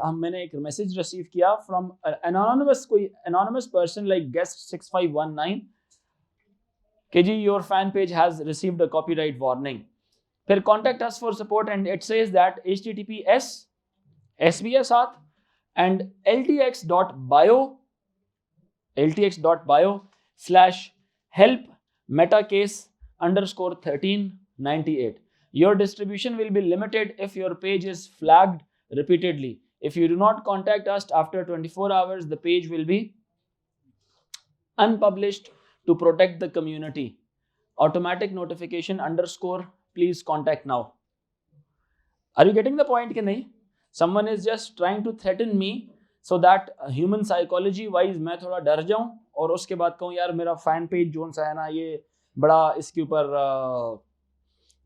मैंने एक message receive किया फ्रॉम एनोनिमस, कोई एनोनिमस पर्सन लाइक गेस्ट 6519 कि जी your fan page has received a copyright warning. फिर contact us for support and it says that https SBS and ltx.bio/help metacase_1398. Your distribution will be limited if your page is flagged repeatedly. If you do not contact us after 24 hours, the page will be unpublished to protect the community. Automatic notification _ please contact now. Are you getting the point कि नहीं? Someone is just trying to threaten me so that human psychology wise मैं थोड़ा डर जाऊं और उसके बाद कहूं यार मेरा फैन पेज जोन सा है ना, ये बड़ा इसके ऊपर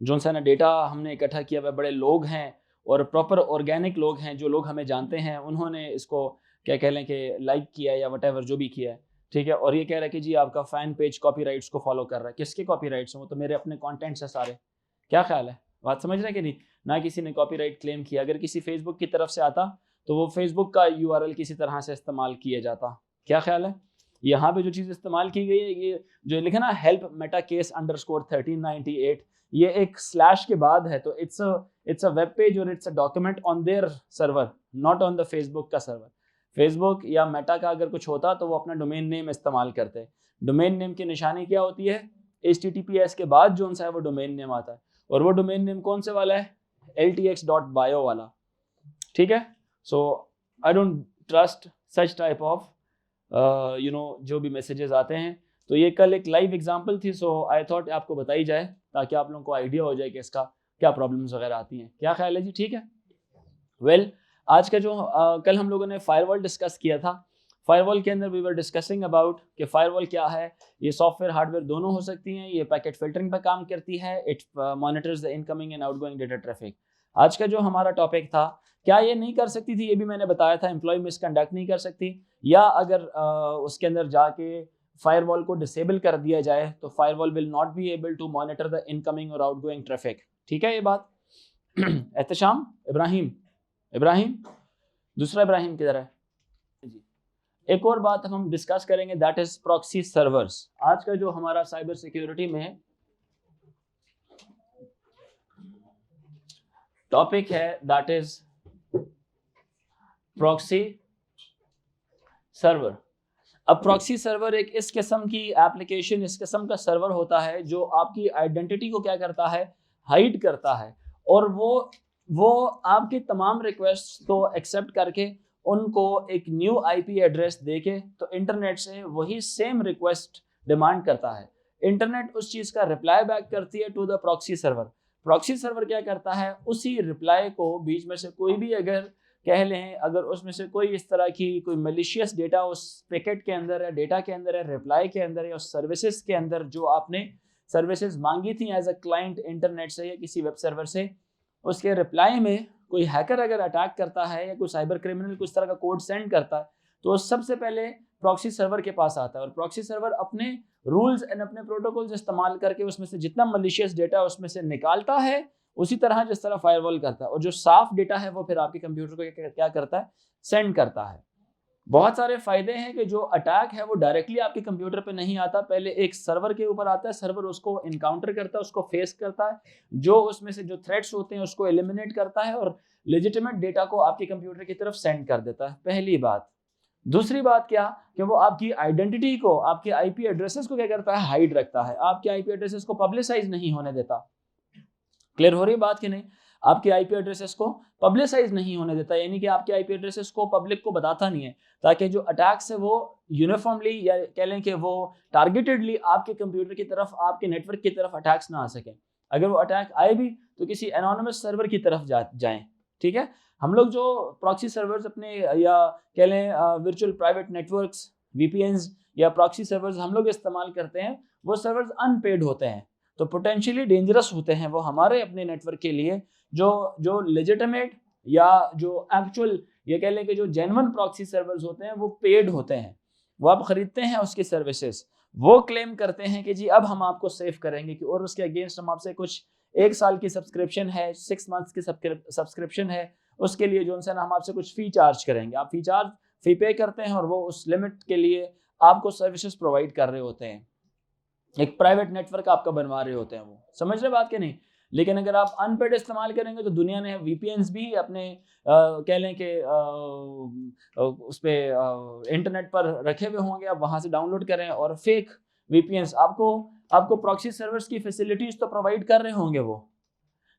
जोन सा है ना डेटा हमने इकट्ठा किया हुआ, बड़े लोग हैं और प्रॉपर ऑर्गेनिक लोग हैं, जो लोग हमें जानते हैं, उन्होंने इसको क्या कह लें कि लाइक किया या वटेवर जो भी किया है, ठीक है, और ये कह रहा है कि जी आपका फैन पेज कॉपीराइट्स को फॉलो कर रहा है। किसके कॉपीराइट्स हैं? वो तो मेरे अपने कंटेंट्स हैं सारे। क्या ख्याल है? बात समझ रहे हैं कि नहीं? ना किसी ने कॉपीराइट क्लेम किया। अगर किसी फेसबुक की तरफ से आता तो वो फेसबुक का URL किसी तरह से इस्तेमाल किया जाता। क्या ख्याल है? यहाँ पे जो चीज़ इस्तेमाल की गई है, ये जो लिखा ना help metacase_1398, ये एक स्लैश के बाद है, तो इट्स अ वेब पेज और it's a document on their server, not on the Facebook का सर्वर। फेसबुक या मेटा का अगर कुछ होता तो वो अपना डोमेन नेम इस्तेमाल करते। डोमेन नेम की निशानी क्या होती है? HTTPS के बाद जो सा है वो डोमेन नेम आता है, और वो डोमेन नेम कौन से वाला है? ltx.bio वाला, ठीक है। So I don't trust such type of जो भी मैसेजेस आते हैं। तो ये कल एक लाइव एग्जांपल थी, सो आई थॉट आपको बताई जाए ताकि आप लोगों को आइडिया हो जाए कि इसका क्या प्रॉब्लम्स वगैरह आती हैं। क्या ख्याल है जी? ठीक है। वेल, आज का जो कल हम लोगों ने फायरवॉल डिस्कस किया था, फायरवॉल के अंदर वी वर डिस्कसिंग अबाउट कि फायरवॉल क्या है। ये सॉफ्टवेयर हार्डवेयर दोनों हो सकती हैं। ये पैकेट फिल्टरिंग पर काम करती है। It monitors the incoming and outgoing data traffic. आज का जो हमारा टॉपिक था, क्या ये नहीं कर सकती थी? ये भी मैंने बताया था, एम्प्लॉय मिसकंडक्ट नहीं कर सकती, या अगर उसके अंदर जाके फायरवॉल को डिसेबल कर दिया जाए तो firewall will not be able to monitor the incoming और आउटगोइंग ट्रैफिक। ठीक है ये बात? एहतशाम, इब्राहिम, दूसरा इब्राहिम किधर है जी? एक और बात हम डिस्कस करेंगे, दैट इज प्रॉक्सी सर्वर्स। आज का जो हमारा साइबर सिक्योरिटी में टॉपिक है, दैट इज प्रॉक्सी सर्वर। अब प्रॉक्सी सर्वर एक इस किस्म की एप्लीकेशन, इस किस्म का सर्वर होता है जो आपकी आइडेंटिटी को क्या करता है? हाइड करता है, और वो आपकी तमाम रिक्वेस्ट को एक्सेप्ट करके उनको एक न्यू आईपी एड्रेस देके तो इंटरनेट से वही सेम रिक्वेस्ट डिमांड करता है। इंटरनेट उस चीज़ का रिप्लाई बैक करती है to the proxy server. Proxy server क्या करता है? उसी रिप्लाई को बीच में से कोई भी अगर कह लें, अगर उसमें से कोई इस तरह की कोई मलिशियस डेटा उस पैकेट के अंदर है, डेटा के अंदर है, रिप्लाई के अंदर है, उस सर्विसेज के अंदर जो आपने सर्विसेज मांगी थी एज अ क्लाइंट इंटरनेट से या किसी वेब सर्वर से, उसके रिप्लाई में कोई हैकर अगर अटैक करता है या कोई साइबर क्रिमिनल कुछ तरह का कोड सेंड करता है, तो सबसे पहले प्रॉक्सी सर्वर के पास आता है, और प्रॉक्सी सर्वर अपने रूल्स एंड अपने प्रोटोकॉल्स इस्तेमाल करके उसमें से जितना मलिशियस डेटा उसमें से निकालता है, उसी तरह जिस तरह फायरवॉल करता है, और जो साफ डेटा है वो फिर आपके कंप्यूटर को क्या करता है? सेंड करता है। बहुत सारे फायदे हैं कि जो अटैक है वो डायरेक्टली आपके कंप्यूटर पे नहीं आता, पहले एक सर्वर के ऊपर आता है, सर्वर उसको इनकाउंटर करता है, उसको फेस करता है, जो उसमें से जो थ्रेट्स होते हैं उसको एलिमिनेट करता है और लेजिटिमेट डेटा को आपके कंप्यूटर की तरफ सेंड कर देता है। पहली बात। दूसरी बात क्या कि वो आपकी आइडेंटिटी को, आपके आईपी एड्रेसेस को क्या करता है? हाइड रखता है। आपके आईपी एड्रेसेस को पब्लिसाइज नहीं होने देता। क्लियर हो रही बात कि नहीं? आपके आईपी एड्रेसेस को पब्लिसाइज नहीं होने देता, यानी कि आपके आईपी एड्रेसेस को पब्लिक को बताता नहीं है, ताकि जो अटैक्स है वो यूनिफॉर्मली या कह लें कि वो टारगेटेडली आपके कंप्यूटर की तरफ, आपके नेटवर्क की तरफ अटैक्स ना आ सके। अगर वो अटैक आए भी तो किसी एनोनिमस सर्वर की तरफ जाएं। ठीक है? हम लोग जो प्रॉक्सी सर्वर्स अपने या कह लें वर्चुअल प्राइवेट नेटवर्क्स, VPNs या प्रॉक्सी सर्वर्स हम लोग इस्तेमाल करते हैं, वो सर्वर्स अनपेड होते हैं, तो पोटेंशियली डेंजरस होते हैं वो हमारे अपने नेटवर्क के लिए। जो लेजिटिमेट या जो एक्चुअल ये कह लें कि जो जेन्युइन प्रॉक्सी सर्वर्स होते हैं वो पेड होते हैं, वो आप खरीदते हैं उसकी सर्विसेज, वो क्लेम करते हैं कि जी अब हम आपको सेव करेंगे कि, और उसके अगेंस्ट हम आपसे कुछ 1 साल की सब्सक्रिप्शन है, 6 मंथ्स की सब्सक्रिप्शन है, उसके लिए जो है ना हम आपसे कुछ फी चार्ज करेंगे, आप फी पे करते हैं और वो उस लिमिट के लिए आपको सर्विसेज प्रोवाइड कर रहे होते हैं, एक प्राइवेट नेटवर्क आपका बनवा रहे होते हैं, वो समझ रहे बात के नहीं। लेकिन अगर आप अनपेड इस्तेमाल करेंगे तो दुनिया ने वीपीएन्स भी अपने कह लें कि उस पर इंटरनेट पर रखे हुए होंगे, आप वहाँ से डाउनलोड करें और फेक वीपीएन्स आपको प्रॉक्सी सर्वर्स की फैसिलिटीज़ तो प्रोवाइड कर रहे होंगे वो,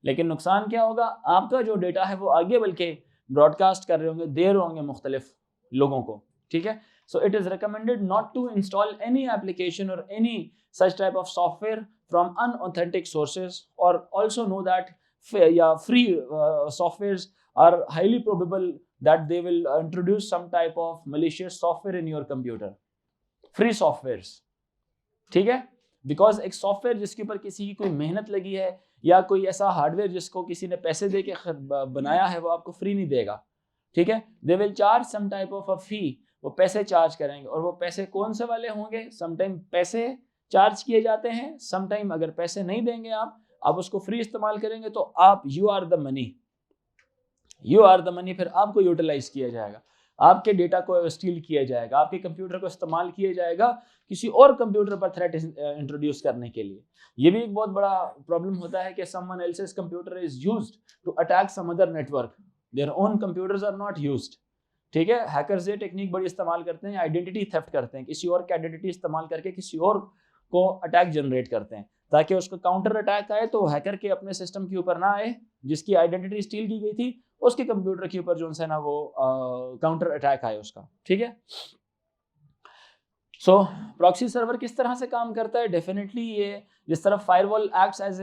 लेकिन नुकसान क्या होगा, आपका जो डेटा है वो आगे बल्कि ब्रॉडकास्ट कर रहे होंगे, दे रहे होंगे मुख्तलिफ लोगों को, ठीक है। So it is recommended not to install any application or any such type of software from unauthentic sources, or also know that free softwares are highly probable that they will introduce some type of malicious software in your computer, free softwares, ठीक है। Because एक software जिसके ऊपर किसी की कोई मेहनत लगी है या कोई ऐसा हार्डवेयर जिसको किसी ने पैसे दे के बनाया है, वो आपको फ्री नहीं देगा, ठीक है। They will charge some type of a fee, वो पैसे चार्ज करेंगे, और वो पैसे कौन से होंगे, समटाइम पैसे चार्ज किए जाते हैं, समटाइम अगर पैसे नहीं देंगे आप उसको फ्री इस्तेमाल करेंगे तो आप यू आर द मनी, फिर आपको यूटिलाइज किया जाएगा, आपके डेटा को स्टील किया जाएगा, आपके कंप्यूटर को इस्तेमाल किया जाएगा किसी और कंप्यूटर पर थ्रेट इंट्रोड्यूस करने के लिए। ये भी एक बहुत बड़ा प्रॉब्लम होता है कि someone else's computer is used to attack some other network, their own computers are not used, ठीक है। हैकर्स ये टेक्निक बड़ी इस्तेमाल करते हैं, आइडेंटिटी थेफ्ट करते हैं, किसी और की आइडेंटिटी इस्तेमाल करके किसी और को अटैक जनरेट करते हैं ताकि उसको काउंटर अटैक आए तो हैकर के अपने सिस्टम के ऊपर ना आए, जिसकी आइडेंटिटी स्टील की गई थी उसके कंप्यूटर के ऊपर जो है ना वो काउंटर अटैक आए उसका, ठीक है। सो प्रॉक्सी सर्वर किस तरह से काम करता है, डेफिनेटली ये जिस तरह firewall acts as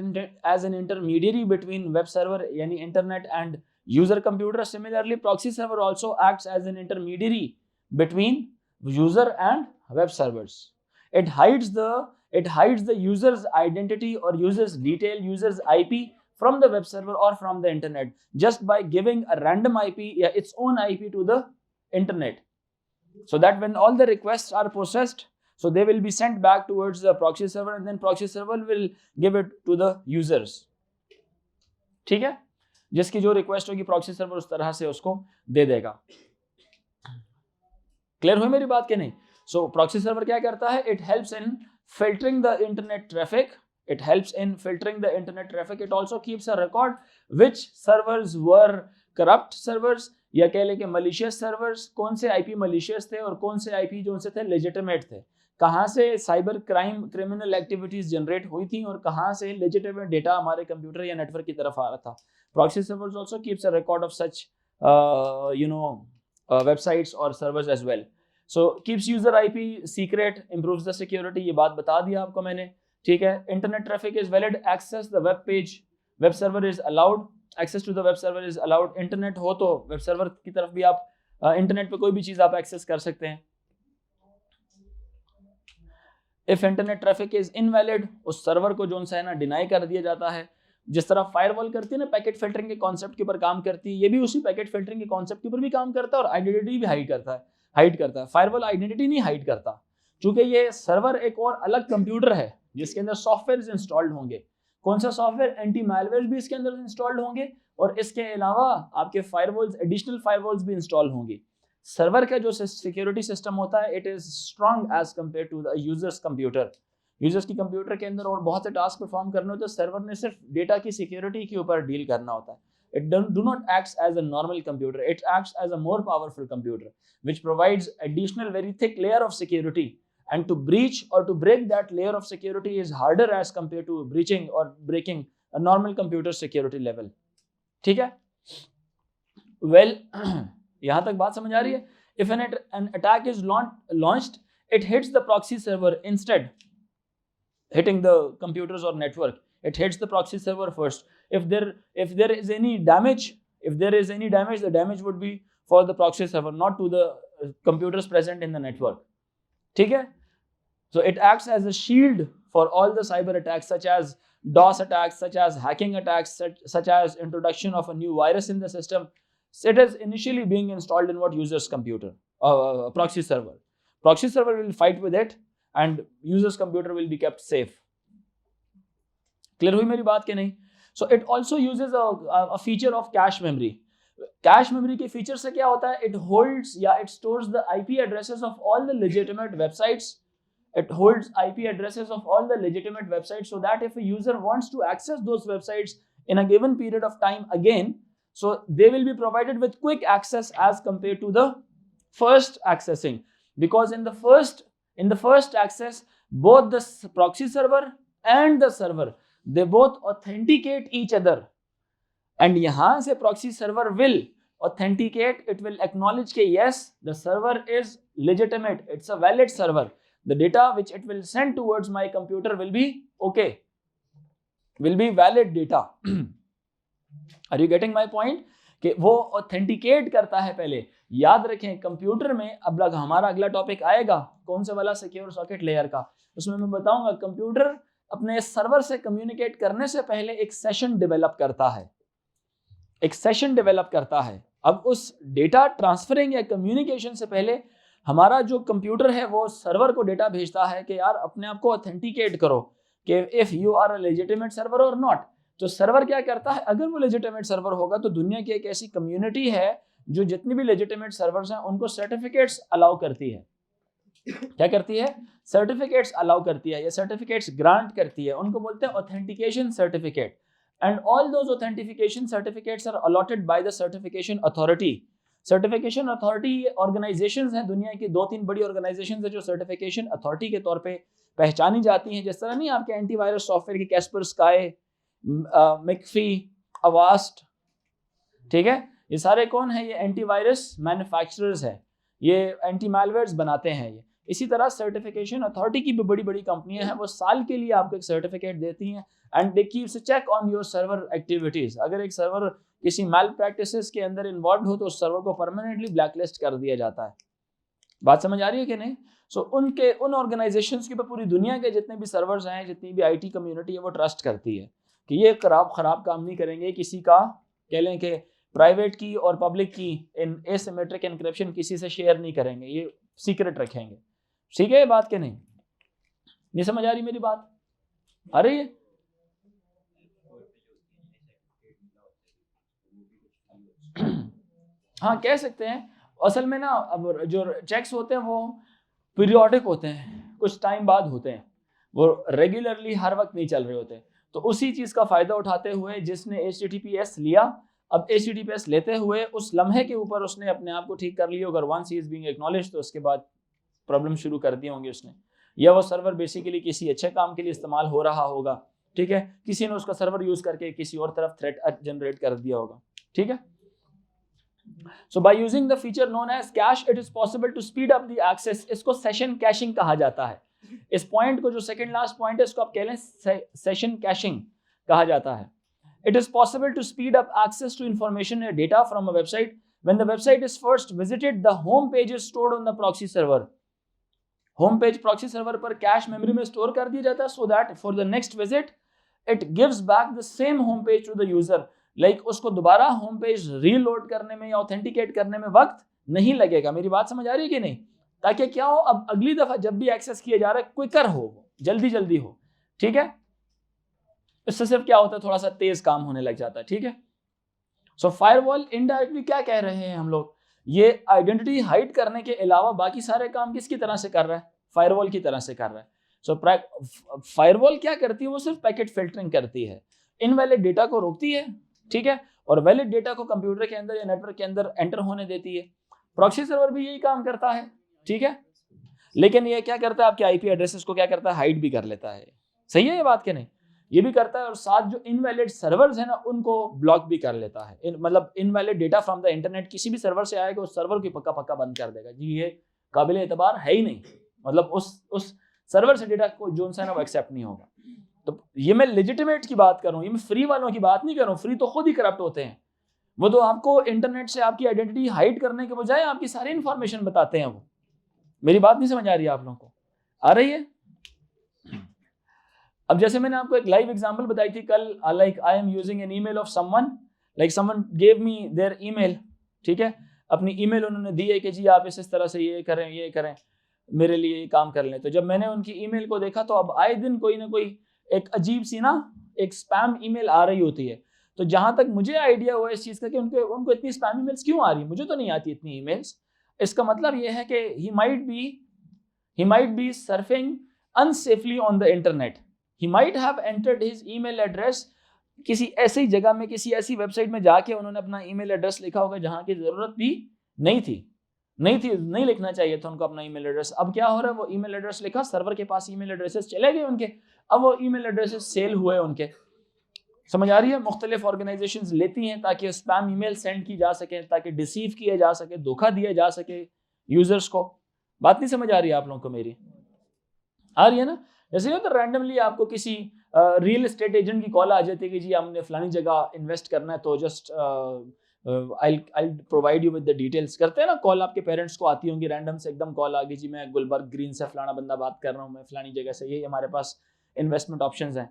an intermediary between web server यानी internet and user computer, similarly proxy server also acts as an intermediary between user and web servers. It hides the user's identity or user's detail, user's IP from the web server or from the internet just by giving a random IP, its own IP to the internet, so that when all the requests are processed, so they will be sent back towards the proxy server and then proxy server will give it to the users, ठीक है। जिसकी जो request होगी proxy server उस तरह से उसको दे देगा। क्लियर हुई मेरी बात के नहीं। सो प्रॉक्सी सर्वर क्या करता है, it helps in filtering the internet traffic, it also keeps a record which servers were corrupt servers, या कह लें कि मलिशियस सर्वर्स, कौन से आईपी मलिशियस थे और कौन से आईपी जो उनसे थे लेजिटिमेट थे, कहाँ से साइबर क्रिमिनल एक्टिविटीज जनरेट हुई थी और कहाँ से लेजिटिमेट डेटा हमारे कंप्यूटर या नेटवर्क की तरफ आ रहा था। Proxy servers also keeps a record of such websites or servers as well. So keeps user IP secret, improves the security, ये बात बता दिया आपको मैंने, ठीक है। Internet traffic is valid access the web page, web server is allowed, access to the web server is allowed, internet हो तो web server की तरफ भी आप इंटरनेट पे कोई भी चीज़ आप एक्सेस कर सकते हैं। If internet traffic is invalid, उस सर्वर को जो है ना डिनाई कर दिया जाता है। जिस तरह फायरवॉल करती है ना, पैकेट फिल्टरिंग के कॉन्सेप्ट के ऊपर काम करती है, ये भी उसी पैकेट फिल्टरिंग के कॉन्सेप्ट के ऊपर भी काम करता है और आइडेंटिटी भी हाइड करता है। फायरवॉल आइडेंटिटी नहीं हाइड करता, क्योंकि ये सर्वर एक और अलग कंप्यूटर है जिसके अंदर सॉफ्टवेयर इंस्टॉल्ड होंगे। कौन सा सॉफ्टवेयर, एंटी मैलवेयर भी इसके अंदर इंस्टॉल्ड होंगे और इसके अलावा आपके फायरवॉल्स, एडिशनल फायरवॉल्स भी इंस्टॉल होंगी। सर्वर का जो सिक्योरिटी सिस्टम होता है, it is strong as compare to the users computer. Users की कंप्यूटर के अंदर और बहुत से टास्क परफॉर्म करने होते हैं, सर्वर ने सिर्फ डेटा की सिक्योरिटी के ऊपर डील करना होता है। It do not acts as a normal computer, it acts as a more powerful computer which provides additional very thick layer of security, and to breach or to break that layer of security is harder as compared to breaching or breaking a normal computer security level, ठीक है। Well, यहाँ तक बात समझ आ रही है। If an attack is launched, it hits the proxy server instead hitting the computers or network. It hits the proxy server first. If there is any damage, the damage would be for the proxy server, not to the computers present in the network, ठीक है। So it acts as a shield for all the cyber attacks, such as DOS attacks, such as hacking attacks, such as introduction of a new virus in the system. So it is initially being installed in what user's computer, proxy server. Proxy server will fight with it and user's computer will be kept safe. Clear हुई मेरी बात के नहीं? So it also uses a feature of cache memory. Cache memory के feature से क्या होता है, इट होल्ड्स या it stores the IP addresses of all the legitimate websites. It holds IP addresses of all the legitimate websites, so that if a user wants to access those websites in a given period of time again, so they will be provided with quick access as compared to the first accessing, because in the first access both the proxy server and the server, they both authenticate each other, and yahan se proxy server will authenticate, it will acknowledge that yes, the server is legitimate, it's a valid server, the data which it will send towards my computer will be okay, will be valid data. Are you getting my point? कि वो authenticate करता है पहले. याद रखें computer में, अब हमारा अगला टॉपिक आएगा कौन सा वाला, सिक्योर सॉकेट लेयर का, उसमें मैं बताऊंगा कंप्यूटर अपने सर्वर से कम्युनिकेट करने से पहले एक सेशन डेवलप करता है, एक सेशन डेवलप करता है. अब उस डेटा ट्रांसफरिंग या कम्युनिकेशन से पहले हमारा जो कंप्यूटर है वो सर्वर को डेटा भेजता है कि यार अपने आप को ऑथेंटिकेट करो कि if you are a legitimate server और नॉट. तो सर्वर क्या करता है, अगर वो लेजिटिमेट सर्वर होगा तो दुनिया की एक ऐसी कम्युनिटी है जो जितनी भी लेजिटिमेट सर्वर्स हैं उनको सर्टिफिकेट्स अलाउ करती है. क्या करती है, सर्टिफिकेट्स अलाउ करती है या सर्टिफिकेट्स ग्रांट करती है, उनको बोलते हैं authentication certificate. And all those authentication certificates are allotted by the certification authority. Certification authority organisations हैं, दुनिया की 2-3 बड़ी ऑर्गेनाइजेशंस हैं जो सर्टिफिकेशन अथॉरिटी के तौर पे पहचानी जाती हैं. जिस तरह नहीं आपके एंटीवायरस सॉफ्टवेयर की कैस्पर, स्काई, मैकफी, अवास्ट, ठीक है, ये सारे कौन है, ये एंटीवायरस मैन्युफैक्चरर्स हैं, ये एंटी मैलवेयर्स बनाते हैं. ये इसी तरह सर्टिफिकेशन अथॉरिटी की भी बड़ी बड़ी कंपनियां हैं, वो साल के लिए आपको एक सर्टिफिकेट देती हैं and they keeps a check on your server activities. अगर एक सर्वर किसी मैल प्रैक्टिसेस के अंदर इन्वॉल्व हो तो उस सर्वर को परमानेंटली ब्लैकलिस्ट कर दिया जाता है. बात समझ आ रही है कि नहीं? सो उन ऑर्गेनाइजेशंस के ऊपर पूरी दुनिया के जितने भी सर्वर्स हैं, जितनी भी आईटी कम्युनिटी है, वो ट्रस्ट करती है कि ये खराब काम नहीं करेंगे, किसी का कह लें कि प्राइवेट की और पब्लिक की इन एसिमेट्रिक एन्क्रिप्शन किसी से शेयर नहीं करेंगे, ये सीक्रेट रखेंगे. ठीक है ये बात के नहीं? नहीं समझ आ रही मेरी बात? आ रही है? हाँ कह सकते हैं. असल में ना अब जो चेक्स होते हैं वो पीरियोडिक होते हैं, कुछ टाइम बाद होते हैं, वो रेगुलरली हर वक्त नहीं चल रहे होते. तो उसी चीज़ का फ़ायदा उठाते हुए जिसने HTTPS लिया, अब HTTPS लेते हुए उस लम्हे के ऊपर उसने अपने आप को ठीक कर लिया. अगर once he is being acknowledged तो उसके बाद प्रॉब्लम शुरू कर दिए होंगे उसने, या वो सर्वर बेसिकली किसी अच्छे काम के लिए इस्तेमाल हो रहा होगा, ठीक है, किसी ने उसका सर्वर यूज़ करके किसी और तरफ थ्रेट जनरेट कर दिया होगा. ठीक है. So by using the feature known as cache, it is possible to speed up the access. इसको सेशन कैशिंग कहा जाता है. इस पॉइंट को जो सेकंड लास्ट पॉइंट है इसको आप कह लें सेशन कैशिंग कहा जाता है. It is possible to speed up access to information or data from a website. When the website is first visited, the home page is stored on the proxy server. Home page proxy server पर cache memory में store कर दिया जाता है, so that for the next visit it gives back the same home page to the user. उसको दोबारा home page reload करने में या ऑथेंटिकेट करने में वक्त नहीं लगेगा. मेरी बात समझ आ रही है कि नहीं? ताकि क्या हो, अब अगली दफा जब भी एक्सेस किया जा रहा है क्विकर हो, जल्दी हो. ठीक है, इससे सिर्फ क्या होता है, थोड़ा सा तेज काम होने लग जाता है. ठीक है. सो फायरवॉल इनडायरेक्टली क्या कह रहे हैं हम लोग, ये आइडेंटिटी हाइड करने के अलावा बाकी सारे काम किसकी तरह से कर रहा है, फायरवॉल की तरह से कर रहा है. सो फायरवॉल क्या करती है, वो सिर्फ पैकेट फिल्टरिंग करती है, इनवैलिड डेटा को रोकती है, ठीक है, और वैलिड डेटा को कंप्यूटर के अंदर या नेटवर्क के अंदर एंटर होने देती है. प्रॉक्सी सर्वर भी यही काम करता है. ठीक है, लेकिन ये क्या करता है, आपके आईपी एड्रेसेस को क्या करता है, हाइड भी कर लेता है. सही है ये बात के नहीं? ये भी करता है, और साथ जो इनवैलिड सर्वर्स है ना उनको ब्लॉक भी कर लेता है. मतलब invalid data from the internet किसी भी सर्वर से आएगा उस सर्वर को पक्का बंद कर देगा. जी ये काबिल एतबार है ही नहीं, मतलब उस सर्वर से डेटा को जो है ना वो एक्सेप्ट नहीं होगा. तो ये मैं लेजिटिमेट की बात कर रहा हूँ, ये मैं फ्री वालों की बात नहीं कर रहा हूँ. फ्री तो खुद ही करप्ट होते हैं, वो तो आपको इंटरनेट से आपकी आइडेंटिटी हाइड करने के बजाय आपकी सारी इंफॉर्मेशन बताते हैं. वो मेरी बात नहीं समझ आ रही है आप लोगों को? आ रही है? अब जैसे मैंने आपको एक लाइव एग्जांपल बताई थी कल, like I am using an email of someone, like someone gave me their email. ठीक है, अपनी ईमेल उन्होंने दी है कि जी आप इस तरह से ये करें मेरे लिए ये काम कर लें. तो जब मैंने उनकी ईमेल को देखा तो अब आए दिन कोई ना कोई एक अजीब सी ना एक स्पैम ईमेल आ रही होती है. तो जहां तक मुझे आइडिया हुआ इस चीज का कि उनको इतनी स्पैम ईमेल्स क्यों आ रही, मुझे तो नहीं आती इतनी ईमेल्स, इसका मतलब ये है कि he might be surfing unsafely on the internet. He might have entered his email address किसी ऐसी जगह में, किसी ऐसी वेबसाइट में जाके उन्होंने अपना ईमेल एड्रेस लिखा होगा जहां की जरूरत भी नहीं लिखना चाहिए था उनको अपना ईमेल एड्रेस। अब क्या हो रहा है, वो ईमेल एड्रेस लिखा, सर्वर के पास ईमेल एड्रेसेस चले गए उनके, अब वो ईमेल एड्रेसेस सेल हुए उनके। समझ आ रही है? मुख्तलिफ ऑर्गेनाइजेशंस लेती हैं ताकि स्पैम ईमेल सेंड की जा सके, ताकि डिसीव किया जा सके, धोखा दिया जा सके यूजर्स को। बात नहीं समझ आ रही है आप लोगों को मेरी? आ रही है ना? जैसे होता है रैंडमली आपको किसी रियल एस्टेट एजेंट की कॉल आ जाती है कि जी हमने फलानी जगह इन्वेस्ट करना है, तो just I provide you with the details. करते हैं ना कॉल, आपके पेरेंट्स को आती होंगी रैंडम से एकदम कॉल आ गई, जी मैं गुलबर्ग ग्रीन से फलाना बंदा बात कर रहा हूँ, मैं फलानी जगह से, ये हमारे पास इन्वेस्टमेंट ऑप्शंस हैं।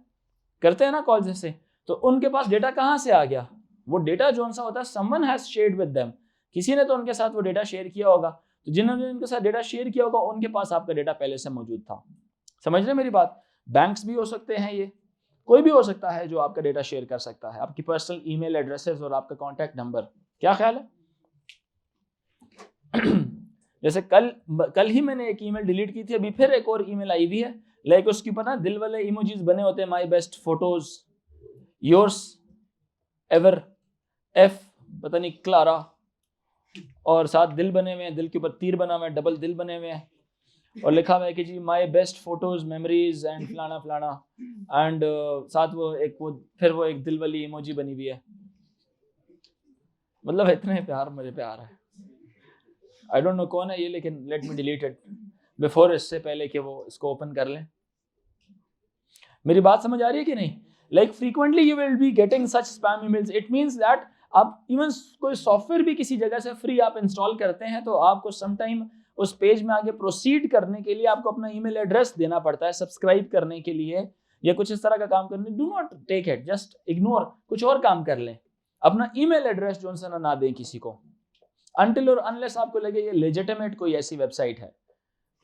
करते हैं ना कॉल जैसे, तो उनके पास डेटा कहाँ से आ गया? वो डेटा जो सा होता है someone has shared with them, किसी ने तो उनके साथ वो डेटा शेयर किया होगा, तो जिन्होंने उनके साथ डेटा शेयर किया होगा उनके पास आपका डेटा पहले से मौजूद था। समझ रहे मेरी बात? बैंक्स भी हो सकते हैं, ये कोई भी हो सकता है जो आपका डेटा शेयर कर सकता है, आपकी पर्सनल ईमेल एड्रेसेस और आपका कॉन्टैक्ट नंबर। क्या ख्याल है? जैसे कल ही मैंने एक ईमेल डिलीट की थी, अभी फिर एक और ईमेल आई हुई है, लाइक उसके ऊपर ना दिल वाले इमोजीज बने होते हैं, my best photos, yours ever, F पता नहीं क्लारा, और साथ दिल बने हुए हैं, दिल के ऊपर तीर बना हुआ है, डबल दिल बने हुए हैं, और लिखा हुआ है कि जी my best photos memories and फलाना फलाना, एंड साथ वो एक दिल वाली इमोजी बनी हुई है। मतलब इतने प्यार मुझे प्यार है, आई डोंट नो कौन है ये, लेकिन let me delete it before, इससे पहले कि वो इसको ओपन कर लें। मेरी बात समझ आ रही है कि नहीं? Like frequently you will be getting such spam emails. It means that आप इवन कोई सॉफ्टवेयर भी किसी जगह से फ्री आप इंस्टॉल करते हैं तो आपको समटाइम उस पेज में आगे प्रोसीड करने के लिए आपको अपना ईमेल एड्रेस देना पड़ता है, सब्सक्राइब करने के लिए या कुछ इस तरह का काम करने। Do not take it, just ignore, कुछ और काम कर लें, अपना ईमेल एड्रेस जो उनसे ना दें किसी को, अनटिल और अनलेस आपको लगे ये लेजिटिमेट कोई ऐसी वेबसाइट है।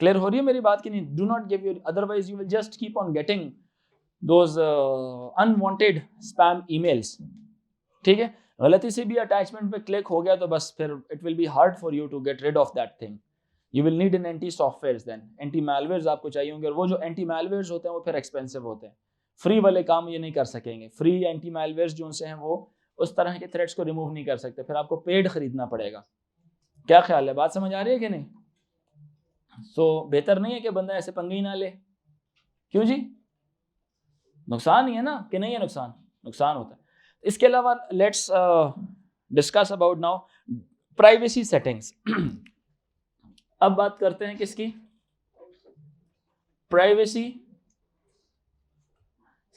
क्लियर हो रही है मेरी बात की नहीं? Do not give your, otherwise you will just keep on getting those unwanted spam emails. ठीक है? गलती से भी अटैचमेंट पे क्लिक हो गया तो बस फिर it will be hard for you to get rid of that thing. You will need an anti software, then anti malwares आपको चाहिए होंगे, और वो जो एंटी मैलवेयर्स होते हैं वो फिर एक्सपेंसिव होते हैं, फ्री वाले काम ये नहीं कर सकेंगे। फ्री एंटी मैलवेयर्स जो उनसे हैं वो उस तरह के थ्रेट्स को रिमूव नहीं कर सकते, फिर आपको पेड खरीदना पड़ेगा। क्या ख्याल है? बात समझ आ रही है कि नहीं? बेहतर नहीं है कि बंदा ऐसे पंगे ही ना ले। क्यों जी? नुकसान ही है ना, कि नहीं है? नुकसान होता है। इसके अलावा let's discuss about now privacy settings. अब बात करते हैं किसकी? Privacy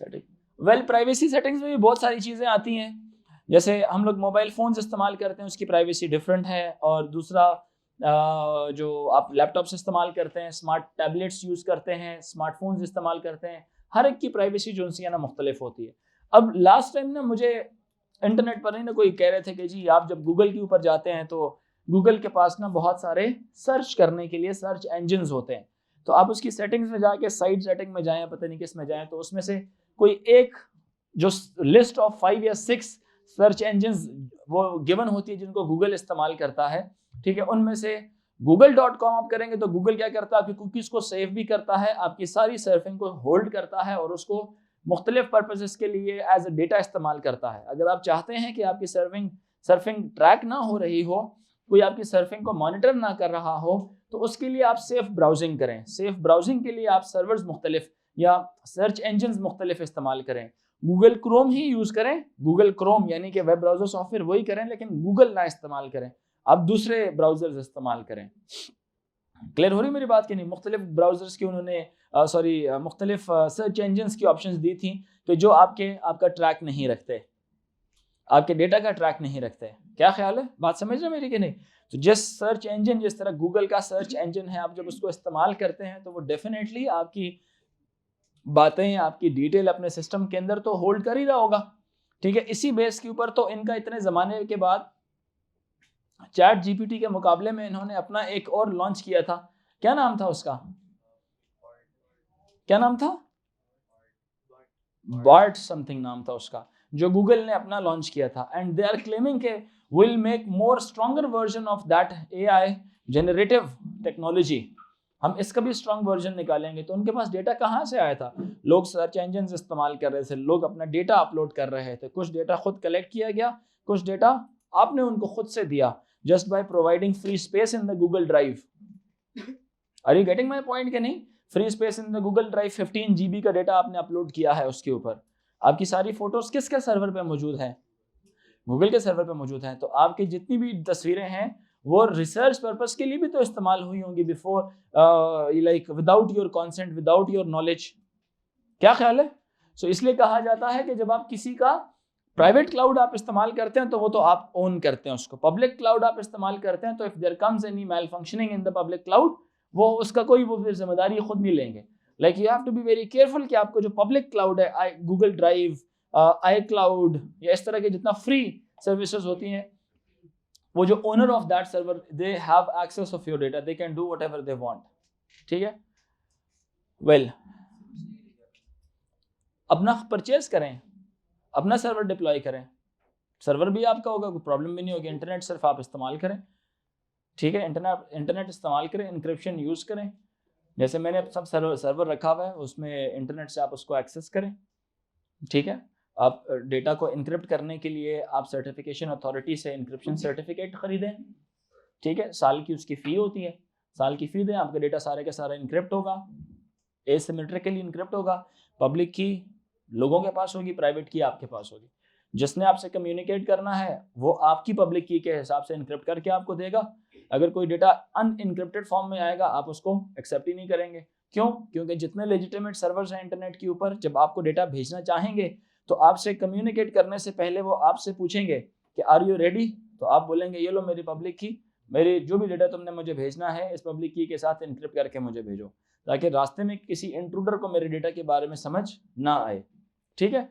setting. Well, privacy settings में भी बहुत सारी चीजें आती हैं। जैसे हम लोग मोबाइल फोन्स इस्तेमाल करते हैं, उसकी प्राइवेसी डिफरेंट है, और दूसरा जो आप लैपटॉप्स इस्तेमाल करते हैं, स्मार्ट टैबलेट्स यूज करते हैं, स्मार्टफोन्स इस्तेमाल करते हैं, हर एक की प्राइवेसी जो उनसी है ना मुख्तलिफ होती है। अब लास्ट टाइम ना मुझे इंटरनेट पर ही ना कोई कह रहे थे कि जी आप जब गूगल के ऊपर जाते हैं तो गूगल के पास ना बहुत सारे सर्च करने के लिए सर्च इंजन्स होते हैं, तो आप उसकी सेटिंग्स में जाके साइट सेटिंग में जाएं, पता नहीं किस में जाएं, तो उसमें से कोई एक जो लिस्ट ऑफ 5 या 6 सर्च इंजन्स वो गिवन होती है जिनको गूगल इस्तेमाल करता है। ठीक है? उनमें से google.com आप करेंगे तो गूगल क्या करता है, आपकी कुकीज को सेव भी करता है, आपकी सारी सर्फिंग को होल्ड करता है और उसको मुख्तलिफ पर्पसेस के लिए एज अ डेटा इस्तेमाल करता है। अगर आप चाहते हैं कि आपकी सर्फिंग ट्रैक ना हो रही हो, कोई आपकी सर्फिंग को मॉनिटर ना कर रहा हो, तो उसके लिए आप सेफ ब्राउजिंग करें। सेफ ब्राउजिंग के लिए आप सर्वर्स मुख्तलिफ या सर्च इंजन्स मुख्तलिफ इस्तेमाल करें। गूगल क्रोम ही यूज करें, गूगल क्रोम यानी कि वेब ब्राउजर सॉफ्टवेयर वही करें, लेकिन गूगल ना इस्तेमाल करें, आप दूसरे ब्राउजर्स इस्तेमाल करें। क्लियर हो रही मेरी बात की नहीं? मुख्तलिफ ब्राउजर्स की उन्होंने मुख्तलिफ सर्च इंजन्स की ऑप्शंस दी थी कि जो आपका ट्रैक नहीं रखते, आपके डेटा का ट्रैक नहीं रखते। क्या ख्याल है? बात समझ रहे मेरी कि नहीं? तो जिस सर्च इंजन, जिस तरह गूगल का सर्च इंजन है, आप जब उसको इस्तेमाल करते हैं तो वो डेफिनेटली आपकी बातें, आपकी डिटेल अपने सिस्टम के अंदर तो होल्ड कर ही रहा होगा। ठीक है? इसी बेस के ऊपर तो इनका इतने ज़माने के बाद चैट जीपीटी के मुकाबले में इन्होंने अपना एक और लॉन्च किया था। क्या नाम था उसका? क्या नाम था? बार्ट समथिंग नाम था उसका। जो गूगल ने अपना लॉन्च किया था, एंड दे आर क्लेमिंग के will make more stronger version of that AI generative technology, हम इसका भी स्ट्रॉन्ग वर्जन निकालेंगे। तो उनके पास डेटा कहाँ से आया था? लोग सर्च इंजन इस्तेमाल कर रहे थे, लोग अपना डेटा अपलोड कर रहे थे, कुछ डेटा खुद कलेक्ट किया गया, कुछ डेटा आपने उनको खुद से दिया, just by providing free space in the Google Drive. Are you getting my point? के नहीं? Free space in the Google Drive, 15 GB का डेटा आपने अपलोड किया है, उसके ऊपर आपकी सारी फोटोज किसके सर्वर पे मौजूद है? गूगल के सर्वर पे मौजूद है। तो आपकी जितनी भी तस्वीरें हैं वो रिसर्च पर्पस के लिए भी तो इस्तेमाल हुई होंगी before, like without your consent, without your knowledge. क्या ख्याल है? सो इसलिए कहा जाता है कि जब आप किसी का प्राइवेट क्लाउड आप इस्तेमाल करते हैं तो वो तो आप ओन करते हैं उसको, पब्लिक क्लाउड आप इस्तेमाल करते हैं तो if there comes any malfunctioning in the public cloud, वो उसका कोई वो फिर जिम्मेदारी खुद नहीं लेंगे। Like you have to be very careful कि आपको जो पब्लिक क्लाउड है, गूगल ड्राइव, आई क्लाउड या इस तरह के जितना फ्री सर्विसेज होती हैं, वो जो owner of that server, they have access of your data, they can do whatever they want. ठीक है, वेल अपना परचेज करें, अपना सर्वर डिप्लॉय करें, सर्वर भी आपका होगा, कोई प्रॉब्लम भी नहीं होगी, इंटरनेट सिर्फ आप इस्तेमाल करें। ठीक है, इंटरनेट इस्तेमाल करें, इंक्रिप्शन यूज़ करें, जैसे मैंने सब सर्वर रखा हुआ है उसमें इंटरनेट से आप उसको एक्सेस करें। ठीक है, आप डेटा को इनक्रिप्ट करने के लिए आप सर्टिफिकेशन अथॉरिटी से इंक्रिप्शन सर्टिफिकेट खरीदें। ठीक है, साल की उसकी फ़ी होती है, साल की फ़ी दें, आपका डेटा सारे का सारा इनक्रिप्ट होगा, एसिमेट्रिकली इनक्रिप्ट होगा, पब्लिक की लोगों के पास होगी, प्राइवेट की आपके पास होगी। जिसने आपसे कम्युनिकेट करना है वो आपकी पब्लिक की के हिसाब से इनक्रिप्ट करके आपको देगा। अगर कोई डेटा अनइनक्रिप्टेड फॉर्म में आएगा आप उसको एक्सेप्ट ही नहीं करेंगे। क्यों? क्योंकि जितने लेजिटिमेट सर्वर्स हैं इंटरनेट के ऊपर, जब आपको डेटा भेजना चाहेंगे तो आपसे कम्युनिकेट करने से पहले वो आपसे पूछेंगे कि आर यू रेडी, तो आप बोलेंगे ये लो मेरी पब्लिक की, मेरी जो भी डेटा तुमने मुझे भेजना है इस पब्लिक की के साथ इनक्रिप्ट करके मुझे भेजो, ताकि रास्ते में किसी इंट्रूडर को मेरे डेटा के बारे में समझ ना आए। ठीक है,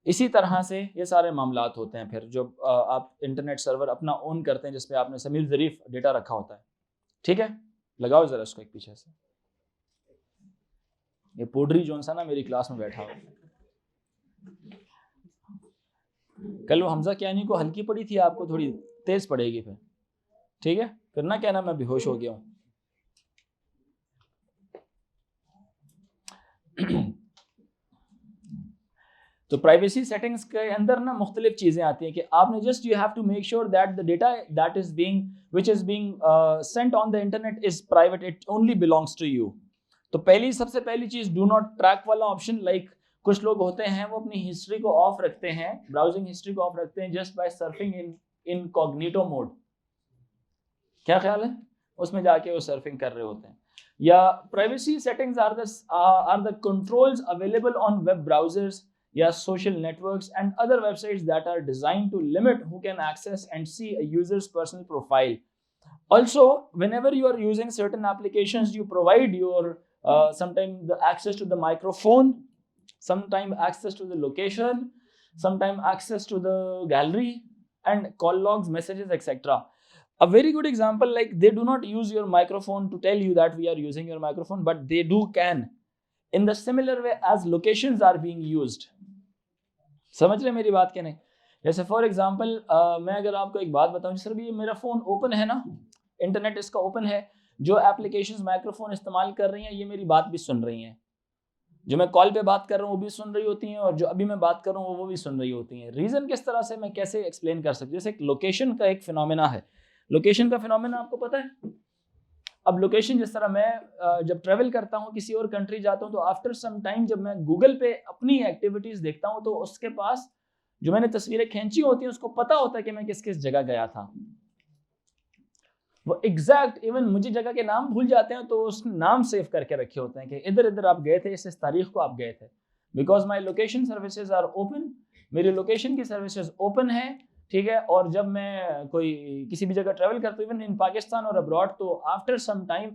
इसी तरह से ये सारे मामलात होते हैं। फिर जो आप इंटरनेट सर्वर अपना ओन करते हैं जिसपे आपने समीर ज़रीफ डेटा रखा होता है। ठीक है, लगाओ ज़रा इसको एक पीछे से, ये पोड्री जोन सा ना मेरी क्लास में बैठा हुआ। कल वो हमजा कियानी को हल्की पड़ी थी, आपको थोड़ी तेज पड़ेगी फिर। ठीक है, फिर ना कहना मैं बेहोश हो गया हूँ। तो प्राइवेसी सेटिंग्स के अंदर ना मुख्तलिफ चीज़ें आती हैं कि आपने just you have to make sure that the data that is being which is being sent on the internet is private, it only belongs to you. तो सबसे पहली चीज़ डू नॉट ट्रैक वाला ऑप्शन। लाइक कुछ लोग होते हैं वो अपनी हिस्ट्री को ऑफ रखते हैं, ब्राउजिंग हिस्ट्री को ऑफ रखते हैं just by surfing in incognito mode. क्या ख्याल है? उसमें जाके वो सर्फिंग कर रहे होते हैं। या privacy settings are the controls available on web browsers या social networks and other websites that are designed to limit who can access and see a user's personal profile. Also, whenever you are using certain applications, you provide your sometimes the access to the microphone, sometimes access to the location, sometimes access to the gallery and call logs, messages, etc. A very good example, like they do not use your microphone to tell you that we are using your microphone, but they can in the similar way as locations are being used. समझ रहे मेरी बात? क्या नहीं? जैसे for example मैं अगर आपको एक बात बताऊं, सर भी मेरा फ़ोन ओपन है ना, इंटरनेट इसका ओपन है, जो एप्लीकेशंस माइक्रोफोन इस्तेमाल कर रही हैं ये मेरी बात भी सुन रही हैं, जो मैं कॉल पे बात कर रहा हूँ वो भी सुन रही होती हैं, और जो अभी मैं बात कर रहा हूँ वो भी सुन रही होती हैं। रीज़न किस तरह से, मैं कैसे एक्सप्लेन कर सकती हूँ? जैसे लोकेशन का एक फिनोमेना है, लोकेशन का फिनोमेना आपको पता है। अब लोकेशन जिस तरह मैं जब ट्रैवल करता हूँ किसी और कंट्री जाता हूँ तो आफ्टर सम टाइम जब मैं गूगल पे अपनी एक्टिविटीज़ देखता हूँ तो उसके पास जो मैंने तस्वीरें खींची होती हैं उसको पता होता है कि मैं किस किस जगह गया था। वो एग्जैक्ट इवन मुझे जगह के नाम भूल जाते हैं तो उस नाम सेव करके रखे होते हैं कि इधर इधर आप गए थे, इस तारीख को आप गए थे। Because my location services are open, मेरी लोकेशन की सर्विसेज ओपन है। ठीक है, और जब मैं कोई किसी भी जगह ट्रैवल करता हूँ इवन इन पाकिस्तान और अब्रॉड, तो आफ्टर सम टाइम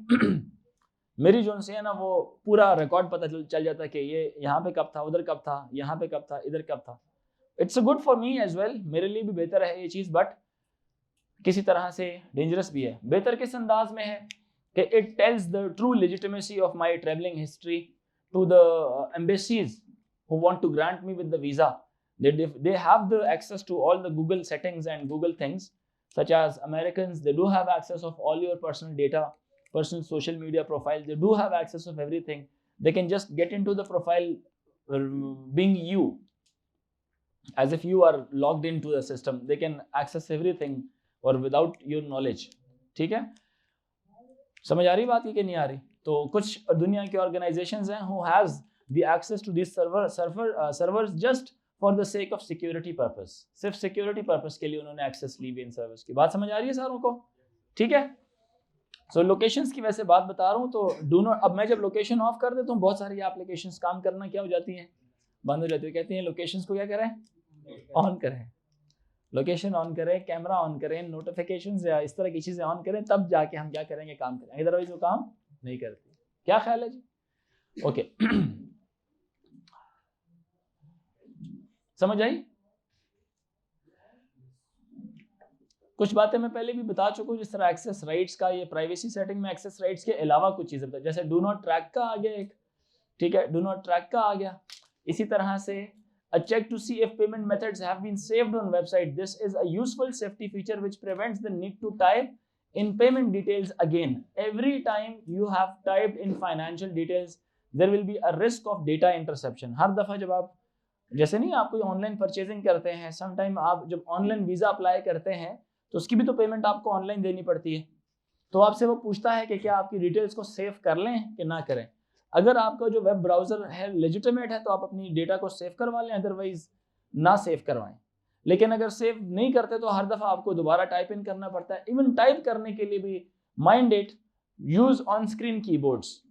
मेरी जो से है ना वो पूरा रिकॉर्ड पता चल जाता है कि ये यहाँ पे कब था, उधर कब था, यहाँ पे कब था, इधर कब था। It's good for me as well, मेरे लिए भी बेहतर है ये चीज़, बट किसी तरह से डेंजरस भी है। बेहतर किस अंदाज में है कि it tells the true legitimacy of my travelling history to the embassies who want to grant me with the visa, They have the access to all the Google settings and Google things, such as Americans, they do have access of all your personal data, personal social media profile. They do have access of everything. They can just get into the profile being you, as if you are logged into the system. They can access everything or without your knowledge. ठीक है, समझ आ रही बात की कि नहीं आ रही? तो कुछ दुनिया के ऑर्गेनाइजेशंस हैं who has the access to these servers just for the sake of security purpose. सिर्फ security purpose के लिए उन्होंने access ली भी इन सर्वर्स की। बात समझ आ रही है सारों को? ठीक है। So locations की वैसे बात बता रहा हूँ, तो do not, अब मैं जब लोकेशन ऑफ कर देता हूँ बहुत सारी एप्लीकेशंस काम करना क्या हो जाती हैं, बंद हो जाती है। कहती हैं लोकेशंस को क्या करें, ऑन करें, लोकेशन ऑन करें, कैमरा ऑन करें, नोटिफिकेशंस या इस तरह की चीज़ें ऑन करें, तब जाके हम क्या करेंगे, काम करेंगे, अदरवाइज वो काम नहीं करती। क्या ख्याल है जी? ओके समझ आई? कुछ बातें मैं पहले भी बता चुका हूँ, जिस तरह एक्सेस राइट्स का, ये प्राइवेसी सेटिंग में एक्सेस राइट्स के अलावा कुछ चीजें बता, जैसे डू नॉट ट्रैक का आ गया एक, ठीक है, डू नॉट ट्रैक का आ गया। इसी तरह से a check to see if payment methods have been saved on website. This is a useful safety feature which prevents the need to type in payment details again. Every time you have typed in financial details, there will be a risk of data interception. हर दफा जब आप, जैसे नहीं आप कोई online purchasing करते हैं, sometime आप जब ऑनलाइन वीजा अप्लाई करते हैं तो उसकी भी तो पेमेंट आपको ऑनलाइन देनी पड़ती है, तो आपसे वो पूछता है कि क्या आपकी डिटेल्स को सेव कर लें कि ना करें। अगर आपका जो वेब ब्राउजर है लेजिटिमेट है तो आप अपनी डेटा को सेव करवा लें, अदरवाइज ना सेव करवाएं। लेकिन अगर सेव नहीं करते तो हर दफा आपको दोबारा टाइप इन करना पड़ता है। इवन टाइप करने के लिए भी mind it, use on screen keyboards,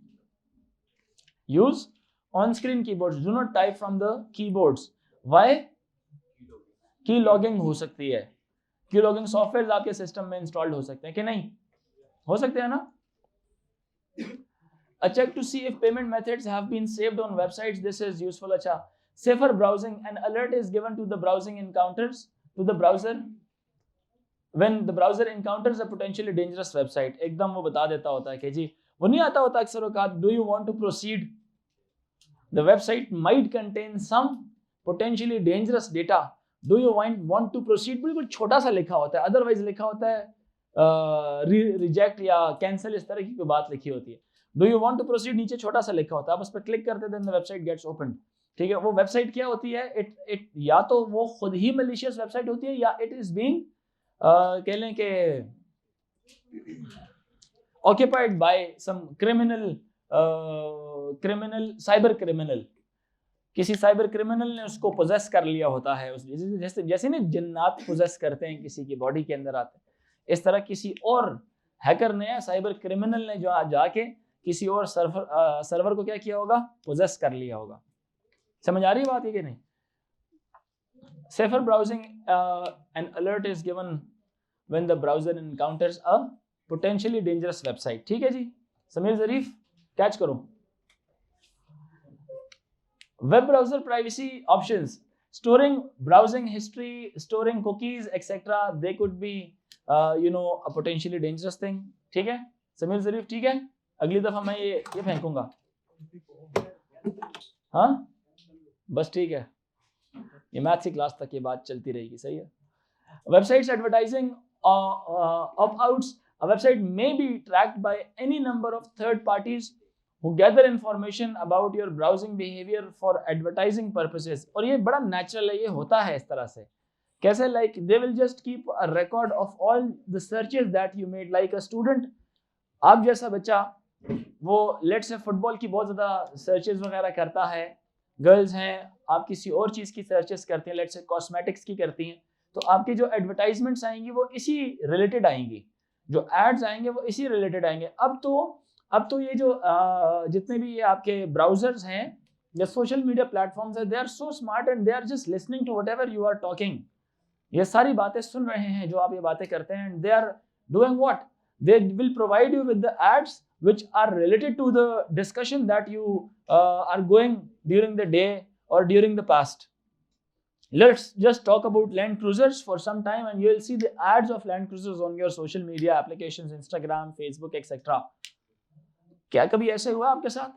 use on screen keyboards, do not type from the keyboards. Why? की लॉगिंग हो सकती है, की लॉगिंग सॉफ्टवेयर आपके सिस्टम में इंस्टॉल्ड हो सकते हैं कि नहीं, हो सकते हैं ना। A check to see if payment methods have been saved on websites. This is useful. अच्छा, safer browsing. An alert is given to the browsing encounters to the browser when the browser encounters a potentially dangerous website. एकदम वो बता देता होता है कि जी, वो नहीं आता होता अक्सर औकात, do you want to proceed? The website might contain some potentially dangerous data. Do you want to proceed? बिल्कुल छोटा सा लिखा होता है, अदरवाइज लिखा होता है रिजेक्ट या कैंसिल, इस तरह की कोई बात लिखी होती है। Do you want to proceed नीचे छोटा सा लिखा होता है, आप उस पर क्लिक करते then the website gets open. ठीक है, वो वेबसाइट क्या होती है, इट या तो वो खुद ही मलिशियस वेबसाइट होती है या इट इज बीइंग कह लें कि occupied by some criminal, cyber criminal. किसी साइबर क्रिमिनल ने उसको पोजेस कर लिया होता है, जैसे जैसे ना जिन्नात पोजेस करते हैं किसी की बॉडी के अंदर आते हैं, इस तरह किसी और हैकर ने, साइबर क्रिमिनल ने जो जाके किसी और सर्वर को क्या किया होगा, पोजेस कर लिया होगा। समझ आ रही बात है कि नहीं? Safer browsing, N alert is given when the browser encounters a potentially dangerous website. ठीक है जी, समीर ज़रीफ कैच करो। Web browser privacy options, storing browsing history, storing cookies etcetera, they could be a potentially dangerous thing। ठीक है समीर ज़रीफ, ठीक है, अगली दफा मैं ये फेंकूंगा। हाँ बस ठीक है, ये मैथ्स की क्लास तक ये बात चलती रहेगी, सही है। Websites advertising opt-outs, a website may be tracked by any number of third parties who gather information about your browsing behavior for advertising purposes। और ये बड़ा नेचुरल है, ये होता है इस तरह से। कैसे? Like they will just keep a record of all the searches that you made. Like a student, आप जैसा बच्चा, वो लेट्स से फुटबॉल की बहुत ज़्यादा सर्चेस वगैरह करता है, गर्ल्स हैं आप किसी और चीज़ की सर्चेस करते हैं, लेट्स से कॉस्मेटिक्स की करती हैं, तो आपकी जो एडवर्टाइजमेंट्स आएंगी वो इसी रिलेटेड आएंगी, जो एड्स आएंगे वो इसी रिलेटेड आएंगे। अब तो ये जो जितने भी ये आपके ब्राउजर्स हैं या सोशल मीडिया प्लेटफॉर्म्स हैं, they are so smart and they are just listening to whatever you are talking. ये सारी बातें सुन रहे हैं जो आप ये बातें करते हैं, and they are doing what, they will provide you with the ads which are related to the discussion that you are going during the day or during the past. Let's just talk about Land Cruisers for some time and you will see the ads of Land Cruisers on your social media applications, Instagram, Facebook, etc. क्या कभी ऐसे हुआ आपके साथ?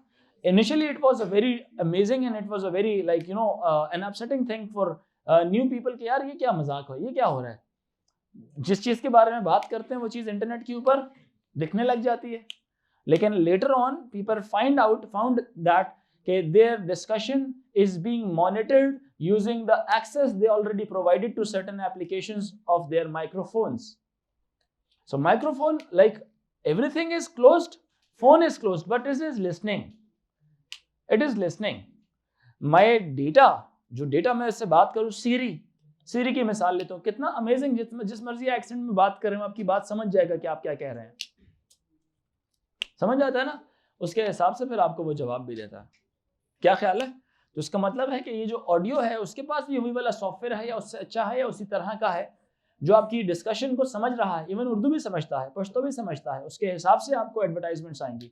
Initially it was a very amazing and it was a very an upsetting thing for new people के यार ये क्या मजाक है, ये क्या हो रहा है। जिस चीज के बारे में बात करते हैं वो चीज इंटरनेट के ऊपर दिखने लग जाती है, लेकिन later on people found that their discussion is being monitored using the access they already provided to certain applications of their microphones. So microphone, like everything is closed, phone is closed, but it is listening. It is listening. My data, जो data मैं इससे बात करूँ, सीरी की मिसाल लेता हूँ, कितना अमेजिंग, जिस मर्जी एक्सेंट में बात करें आपकी बात समझ जाएगा कि आप क्या कह रहे हैं, समझ जाता है ना, उसके हिसाब से फिर आपको वो जवाब भी देता है। क्या ख्याल है? तो इसका मतलब है कि ये जो ऑडियो है उसके पास भी वही वाला सॉफ्टवेयर है या उससे अच्छा है या उसी तरह का है जो आपकी डिस्कशन को समझ रहा है, इवन उर्दू भी समझता है, पश्तो भी समझता है, उसके हिसाब से आपको एडवर्टाइजमेंट्स आएंगी।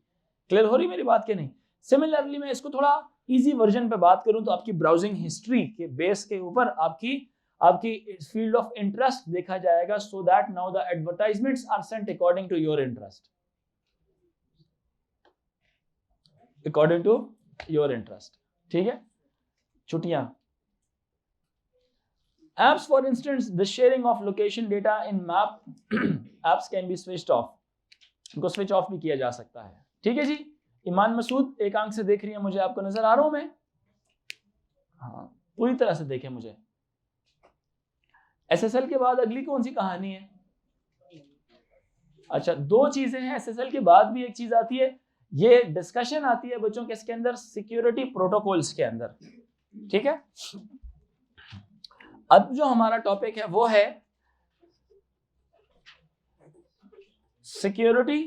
क्लियर हो रही मेरी बात के नहीं? सिमिलरली मैं इसको थोड़ा इजी वर्जन पे बात करूं तो आपकी ब्राउजिंग हिस्ट्री के बेस के ऊपर आपकी फील्ड ऑफ इंटरेस्ट देखा जाएगा, so that now the advertisements are sent according to your interest, according to your interest. ठीक है, छुट्टियां। Apps, for instance, the sharing of location data in map apps can be switched off. इनको switch off भी किया जा सकता है। ठीक है जी। ईमान मसूद एक आंख से देख रही है मुझे, आपको नजर आ रहा हूं मैं? हाँ, पूरी तरह से देखें मुझे। SSL के बाद अगली कौन सी कहानी है? अच्छा, दो चीजें हैं। SSL के बाद भी एक चीज आती है, ये डिस्कशन आती है बच्चों के इसके अंदर सिक्योरिटी प्रोटोकॉल्स के अंदर। ठीक है, अब जो हमारा टॉपिक है वो है सिक्योरिटी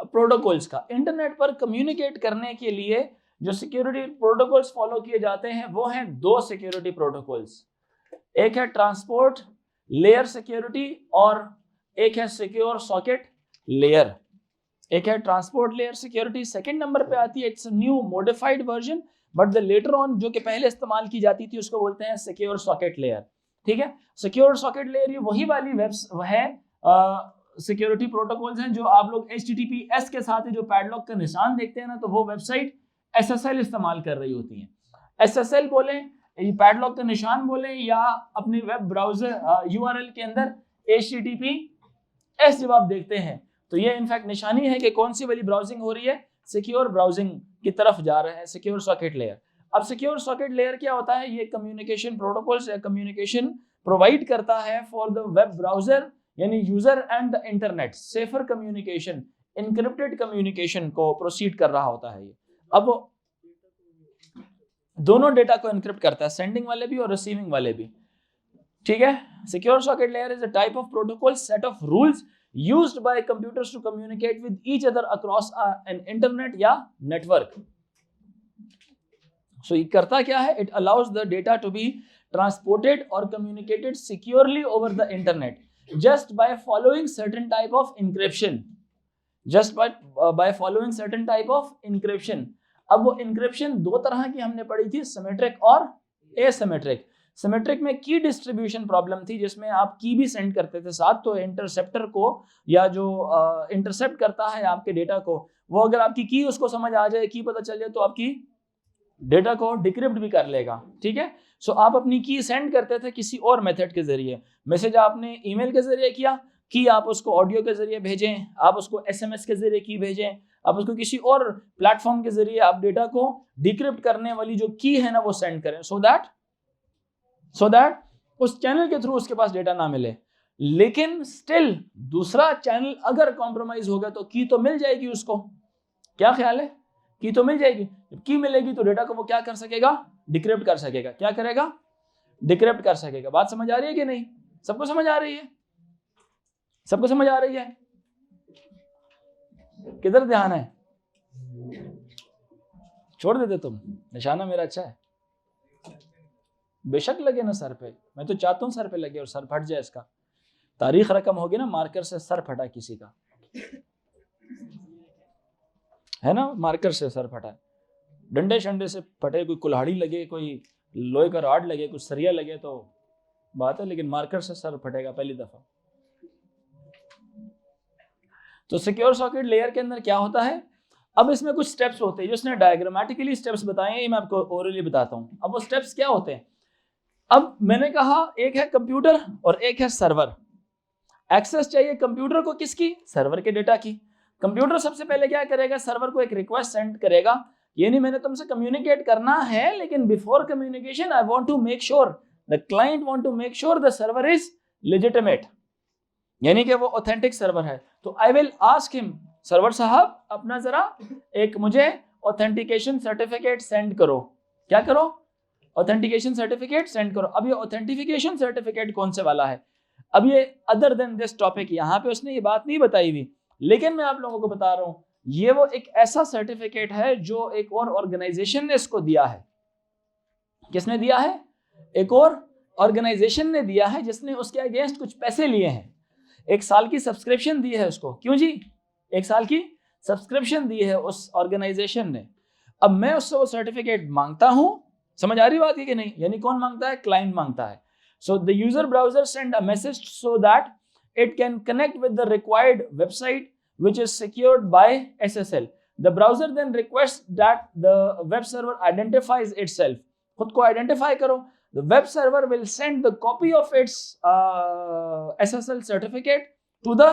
प्रोटोकॉल्स का। इंटरनेट पर कम्युनिकेट करने के लिए जो सिक्योरिटी प्रोटोकॉल्स फॉलो किए जाते हैं वो हैं दो सिक्योरिटी प्रोटोकॉल्स, एक है ट्रांसपोर्ट लेयर सिक्योरिटी और एक है सिक्योर सॉकेट लेयर। एक है transport layer security, second number पे आती है, it's new modified version, but the later on जो कि पहले इस्तेमाल की जाती थी उसको बोलते हैं सिक्योर सॉकेट लेयर। ठीक है, सिक्योर सॉकेट लेयर ये वही वाली है सिक्योरिटी प्रोटोकॉल्स हैं जो आप लोग HTTPS के साथ जो पैडलॉक का निशान देखते हैं ना, तो वो वेबसाइट SSL इस्तेमाल कर रही होती है। SSL बोले, पैडलॉक का निशान बोले, या अपने वेब ब्राउजर URL के अंदर HTTPS जब आप देखते हैं तो ये इनफैक्ट निशानी है कि कौन सी वाली ब्राउजिंग हो रही है, सिक्योर ब्राउजिंग की तरफ जा रहे हैं, सिक्योर सॉकेट लेयर। अब सिक्योर सॉकेट लेयर क्या होता है? ये कम्युनिकेशन प्रोटोकॉल्स या कम्युनिकेशन प्रोवाइड करता है फॉर द वेब ब्राउजर, यानी user and the internet, safer communication, encrypted communication को प्रोसीड कर रहा होता है ये। अब दोनों डेटा को इनक्रिप्ट करता है, सेंडिंग वाले भी और रिसीविंग वाले भी। ठीक है, secure socket layer is a type of protocol set of rules used by computers to communicate with each other across an internet या network. So ये करता क्या है? It allows the data to be transported or communicated securely over the internet just by following certain type of encryption. Just by following certain type of encryption. अब वो encryption दो तरह की हमने पढ़ी थी, सिमेट्रिक और एसिमेट्रिक। सिमेट्रिक में की डिस्ट्रीब्यूशन प्रॉब्लम थी जिसमें आप की भी सेंड करते थे साथ, तो इंटरसेप्टर को या जो इंटरसेप्ट करता है आपके डेटा को, वो अगर आपकी की उसको समझ आ जाए, की पता चल जाए, तो आपकी डेटा को डिक्रिप्ट भी कर लेगा। ठीक है, सो आप अपनी की सेंड करते थे किसी और मेथड के जरिए, मैसेज आपने ईमेल के जरिए किया, की आप उसको ऑडियो के जरिए भेजें, आप उसको SMS के जरिए की भेजें, आप उसको किसी और प्लेटफॉर्म के जरिए आप डेटा को डिक्रिप्ट करने वाली जो की है ना वो सेंड करें, सो दैट उस चैनल के थ्रू उसके पास डेटा ना मिले। लेकिन स्टिल दूसरा चैनल अगर कॉम्प्रोमाइज हो गया तो की तो मिल जाएगी उसको। क्या ख्याल है? की तो मिल जाएगी। जब की मिलेगी तो डेटा को वो क्या कर सकेगा? डिक्रिप्ट कर सकेगा। क्या करेगा? डिक्रिप्ट कर सकेगा। बात समझ आ रही है कि नहीं? सबको समझ आ रही है? सबको समझ आ रही है? किधर ध्यान है? छोड़ देते तुम, निशाना मेरा अच्छा है। बेशक लगे ना सर पे, मैं तो चाहता हूं सर पे लगे और सर फट जाए इसका। तारीख रकम होगी ना, मार्कर से सर फटा किसी का, है ना, मार्कर से सर फटा, डंडे शंडे से फटे, कोई कुल्हाड़ी लगे, कोई लोहे का रॉड लगे, कुछ सरिया लगे तो बात है, लेकिन मार्कर से सर फटेगा पहली दफा। तो सिक्योर सॉकेट लेयर के अंदर क्या होता है? अब इसमें कुछ स्टेप्स होते हैं जो उसने डायग्रामेटिकली स्टेप्स बताए हैं, ये मैं आपको ओरली बताता हूँ। अब वो स्टेप्स क्या होते हैं? अब मैंने कहा एक है कंप्यूटर और एक है सर्वर। एक्सेस चाहिए कंप्यूटर को किसकी? सर्वर के डेटा की। कंप्यूटर सबसे पहले क्या करेगा? सर्वर को एक रिक्वेस्ट सेंड करेगा, ये नहीं मैंने तुमसे कम्युनिकेट करना है, लेकिन before communication I want to make sure, the client want to make sure the server is legitimate, यानी कि वो ऑथेंटिक सर्वर है। तो I will ask him, server साहब अपना जरा एक मुझे ऑथेंटिकेशन सर्टिफिकेट सेंड करो। क्या करो? ऑथेंटिकेशन सर्टिफिकेट सेंड करो। अब ये ऑथेंटिफिकेशन सर्टिफिकेट कौन से वाला है? अब ये अदर देन दिस टॉपिक, यहाँ पे उसने ये बात नहीं बताई हुई, लेकिन मैं आप लोगों को बता रहा हूं, ये वो एक ऐसा सर्टिफिकेट है जो एक और ऑर्गेनाइजेशन ने इसको दिया है। किसने दिया है? एक और ऑर्गेनाइजेशन ने दिया है, जिसने उसके अगेंस्ट कुछ पैसे लिए हैं, 1 साल की सब्सक्रिप्शन दी है उसको। क्यों जी? 1 साल की सब्सक्रिप्शन दी है उस ऑर्गेनाइजेशन ने। अब मैं उससे वो सर्टिफिकेट मांगता हूं, समझ आ रही बात है कि नहीं? यानी कौन मांगता है? क्लाइंट मांगता है। So the user browser send a message so that it can connect with the required website which is secured by SSL. The browser then requests that the web server identifies itself. खुद को identify करो। The web server will send the copy of its SSL certificate to the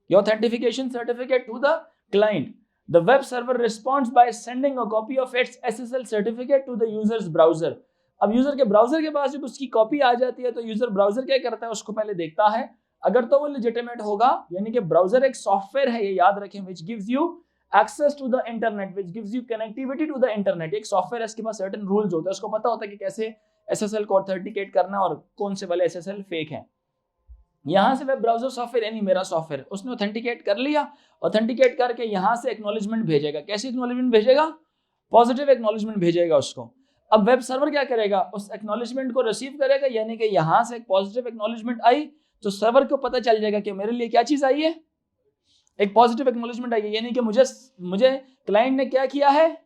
authentication certificate to the client. The web server responds by sending a copy of its SSL certificate to the user's browser. अब user के browser के पास जब उसकी copy आ जाती है तो user browser क्या करता है? उसको पहले देखता है, अगर तो वो लेजिटिमेट होगा, यानी कि ब्राउजर एक सॉफ्टवेयर है, ये याद रखें, which gives you access to the internet, which gives you connectivity to the internet। एक सॉफ्टवेयर है, इसके पास सर्टेन रूल्स होते हैं, उसको पता होता है कि कैसे SSL को ऑथेंटिकेट करना और कौन से वाले SSL फेक हैं। यहाँ से वेब ब्राउजर सॉफ्टवेयर यानी मेरा सॉफ्टवेयर, उसने ऑथेंटिकेट कर लिया, ऑथेंटिकेट करके यहाँ से एक्नॉलेजमेंट भेजेगा। कैसी एक्नॉलेजमेंट भेजेगा? पॉजिटिव एक्नॉलेजमेंट भेजेगा उसको। अब वेब सर्वर क्या करेगा? उस एक्नॉलेजमेंट को रिसीव करेगा, यानी कि यहाँ से एक पॉजिटिव एक्नॉलेजमेंट आई तो सर्वर को पता चल जाएगा कि मेरे लिए क्या चीज आई है? एक पॉजिटिव एक्नॉलेजमेंट आई है, यानी कि मुझे क्लाइंट ने क्या किया है?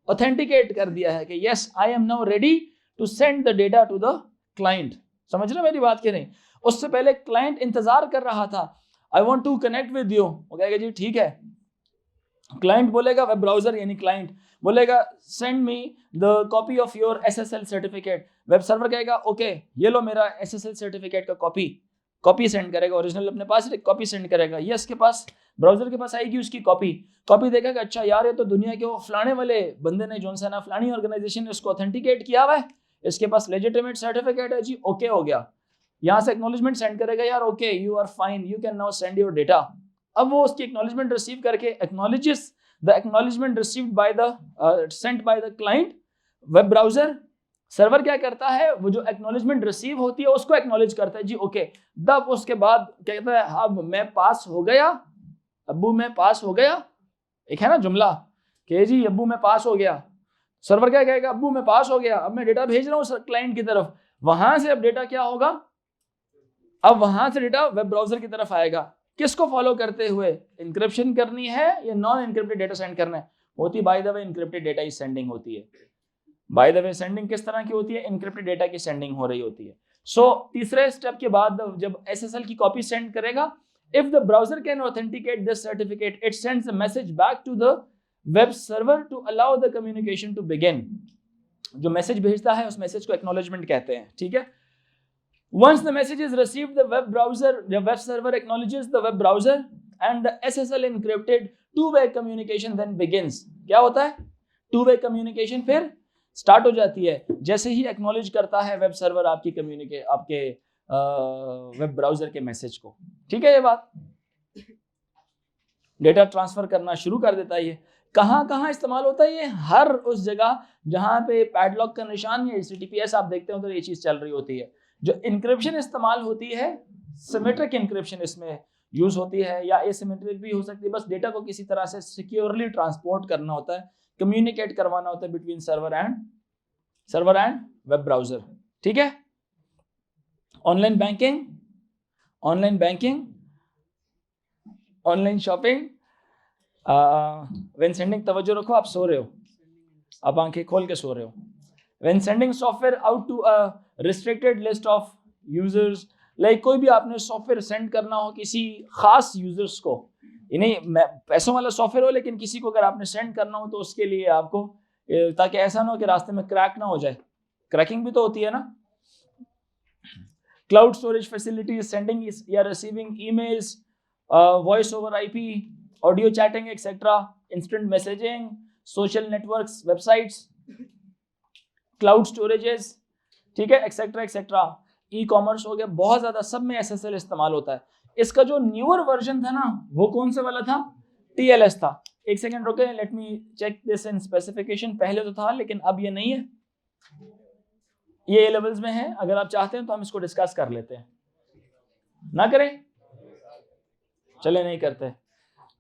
ऑथेंटिकेट कर दिया है कि yes I am now ready to send the data to the client. समझ रहे मेरी बात कि नहीं? उससे पहले क्लाइंट इंतजार कर रहा था, I want to connect with you, वो कहेगा जी ठीक है। क्लाइंट बोलेगा, वेब ब्राउजर यानी क्लाइंट बोलेगा send me the copy of your SSL certificate. Web server कहेगा ओके, ये लो मेरा SSL सर्टिफिकेट का कॉपी सेंड करेगा, ओरिजिनल अपने पास कॉपी सेंड करेगा। ये इसके पास ब्राउजर के पास आएगी उसकी कॉपी देखेगा, अच्छा यार ये तो दुनिया के वो फलाने वाले बंदे ने, जो सा ना फलानी ऑर्गेनाइजेशन ने उसको ऑथेंटिकेट किया हुआ है, इसके पास लेजिटिमेट सर्टिफिकेट है जी, ओके हो गया। यहाँ से एक्नॉलेजमेंट सेंड करेगा, यार okay you are fine, you can now send your data. अब वो उसकी एक्नॉलेजमेंट रिसीव करके acknowledges the acknowledgement received by the sent by the client. Web browser server क्या करता है? वो जो एक्नॉलेजमेंट रिसीव होती है उसको एक्नॉलेज करता है जी ओके। तब उसके बाद क्या कहता है? अब मैं पास हो गया, अब्बू मैं पास हो गया। एक है ना जुमला कि जी अब्बू मैं पास हो गया। सर्वर क्या कहेगा? अब्बू मैं पास हो गया, अब मैं डेटा भेज रहा हूँ क्लाइंट की तरफ। वहां से अब डेटा क्या होगा? अब वहां से डेटा वेब ब्राउजर की तरफ आएगा। किसको फॉलो करते हुए? इंक्रिप्शन करनी है या नॉन इंक्रिप्टेड डेटा सेंड करना है? होती by the way encrypted data की सेंडिंग होती है। बाय द वे सेंडिंग किस तरह की होती है? इंक्रिप्टेड डेटा की सेंडिंग हो रही होती है। सो तीसरे स्टेप के बाद जब SSL की कॉपी सेंड करेगा, if the browser can authenticate this certificate, it sends a message back to the web server to allow the communication to begin. जो मैसेज भेजता है उस मैसेज को एक्नॉलेजमेंट कहते हैं, ठीक है। Once the message is received, the web server acknowledges the web browser and the SSL encrypted two-way communication then begins। क्या होता है? two-way communication फिर स्टार्ट हो जाती है जैसे ही एक्नॉलेज करता है वेब सर्वर आपके वेब ब्राउजर के मैसेज को, ठीक है। ये बात डेटा ट्रांसफर करना शुरू कर देता है। ये कहाँ इस्तेमाल होता है? ये हर उस जगह जहाँ पे पैडलॉक का निशान या HTTPS आप देखते हो तो ये चीज चल रही होती है। जो इंक्रिप्शन इस्तेमाल होती है, सिमेट्रिक इंक्रिप्शन इसमें यूज होती है, या एसिमेट्रिक भी हो सकती है। बस डेटा को किसी तरह से सिक्योरली ट्रांसपोर्ट करना होता है, कम्युनिकेट करवाना होता है between server and web browser, ठीक है। Online banking, online shopping, when sending, तवज्जो रखो, आप सो रहे हो, आप आंखें खोल के सो रहे हो। When sending software out to a restricted list of users, like कोई भी आपने सॉफ्टवेयर सेंड करना हो किसी खास यूजर्स को, ये नहीं मैं पैसों वाला सॉफ्टवेयर हो, लेकिन किसी को अगर आपने सेंड करना हो तो उसके लिए आपको, ताकि ऐसा ना हो कि रास्ते में क्रैक ना हो जाए, क्रैकिंग भी तो होती है ना। क्लाउड स्टोरेज फैसिलिटीज, सेंडिंग या receiving emails, voice over IP, audio chatting etcetera, instant messaging, social networks, websites, cloud storages, ठीक है, एक्सेट्रा एक्सेट्रा। ई कॉमर्स हो गया, बहुत ज्यादा सब में SSL इस्तेमाल होता है। इसका जो न्यूअर वर्जन था ना, वो कौन से वाला था? TLS था। एक सेकंड रुके, let me check this in specification. पहले तो था लेकिन अब ये नहीं है, ये A लेवल्स में है। अगर आप चाहते हैं तो हम इसको डिस्कस कर लेते हैं, ना करें? चले नहीं करते।